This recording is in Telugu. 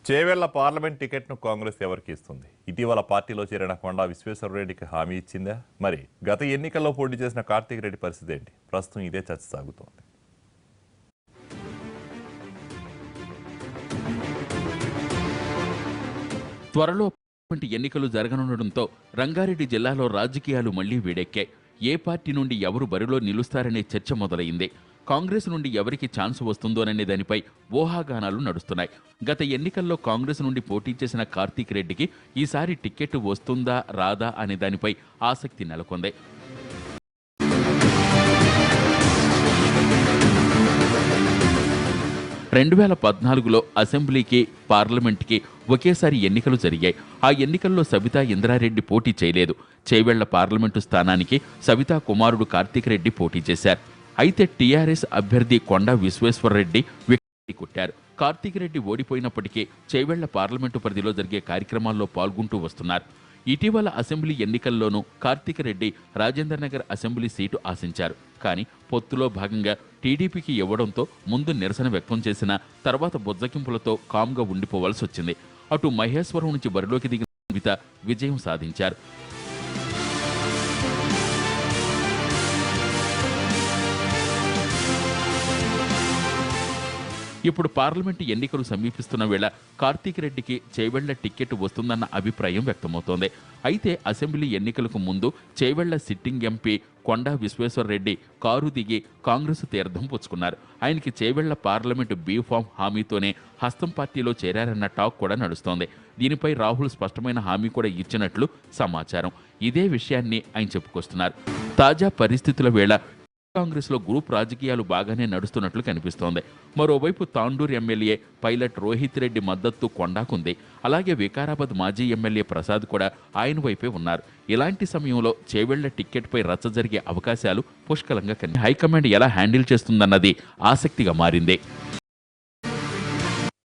చేవెళ్ల పార్లమెంట్ టికెట్ను కాంగ్రెస్ ఎవరికి ఇస్తుంది? ఇటీవల పార్టీలో చేరిన కొండా విశ్వేశ్వరరెడ్డికి హామీ ఇచ్చిందా? మరి గత ఎన్నికల్లో పోటీ చేసిన కార్తీక్ రెడ్డి పరిస్థితి ఏంటి? ప్రస్తుతం ఇదే చర్చ సాగుతోంది. త్వరలో పార్లమెంట్ ఎన్నికలు జరగనుండటంతో రంగారెడ్డి జిల్లాలో రాజకీయాలు మళ్లీ వేడెక్కాయి. ఏ పార్టీ నుండి ఎవరు బరిలో నిలుస్తారనే చర్చ మొదలైంది. కాంగ్రెస్ నుండి ఎవరికి ఛాన్స్ వస్తుందోననే దానిపై ఊహాగానాలు నడుస్తున్నాయి. గత ఎన్నికల్లో కాంగ్రెస్ నుండి పోటీ చేసిన కార్తీక్ రెడ్డికి ఈసారి టికెట్ వస్తుందా రాదా అనే దానిపై ఆసక్తి నెలకొంది. రెండు 2014లో అసెంబ్లీకి, పార్లమెంట్కి ఒకేసారి ఎన్నికలు జరిగాయి. ఆ ఎన్నికల్లో సబితా ఇంద్రారెడ్డి పోటీ చేయలేదు. చేవెళ్ల పార్లమెంటు స్థానానికి సబితా కుమారుడు కార్తీక్ రెడ్డి పోటీ చేశారు. అయితే టీఆర్ఎస్ అభ్యర్థి కొండా విశ్వేశ్వరరెడ్డి వికెట్ కొట్టారు. కార్తీక్ రెడ్డి ఓడిపోయినప్పటికీ చేవెళ్ల పార్లమెంటు పరిధిలో జరిగే కార్యక్రమాల్లో పాల్గొంటూ వస్తున్నారు. ఇటీవల అసెంబ్లీ ఎన్నికల్లోనూ కార్తీక్ రెడ్డి రాజేందర్ నగర్ అసెంబ్లీ సీటు ఆశించారు. కానీ పొత్తులో భాగంగా టీడీపీకి ఇవ్వడంతో ముందు నిరసన వ్యక్తం చేసిన తర్వాత బుజ్జకింపులతో కామ్గా ఉండిపోవాల్సి వచ్చింది. అటు మహేశ్వరం నుంచి బరిలోకి దిగిన సబిత విజయం సాధించారు. ఇప్పుడు పార్లమెంటు ఎన్నికలు సమీపిస్తున్న వేళ కార్తీక్ రెడ్డికి చేవెళ్ల టికెట్ వస్తుందన్న అభిప్రాయం వ్యక్తమవుతోంది. అయితే అసెంబ్లీ ఎన్నికలకు ముందు చేవెళ్ల సిట్టింగ్ ఎంపీ కొండా విశ్వేశ్వరరెడ్డి కారు దిగి కాంగ్రెస్ తీర్థం పుచ్చుకున్నారు. ఆయనకి చేవెళ్ల పార్లమెంటు బీఫామ్ హామీతోనే హస్తం పార్టీలో చేరారన్న టాక్ కూడా నడుస్తోంది. దీనిపై రాహుల్ స్పష్టమైన హామీ కూడా ఇచ్చినట్లు సమాచారం. ఇదే విషయాన్ని ఆయన చెప్పుకొస్తున్నారు. తాజా పరిస్థితుల వేళ కాంగ్రెస్లో గ్రూప్ రాజకీయాలు బాగానే నడుస్తున్నట్లు కనిపిస్తోంది. మరోవైపు తాండూరు ఎమ్మెల్యే పైలట్ రోహిత్ రెడ్డి మద్దతు కొండాకుంది. అలాగే వికారాబాద్ మాజీ ఎమ్మెల్యే ప్రసాద్ కూడా ఆయన వైపే ఉన్నారు. ఇలాంటి సమయంలో చేవెళ్ల టిక్కెట్పై రచ్చ జరిగే అవకాశాలు పుష్కలంగా హైకమాండ్ ఎలా హ్యాండిల్ చేస్తుందన్నది ఆసక్తిగా మారింది.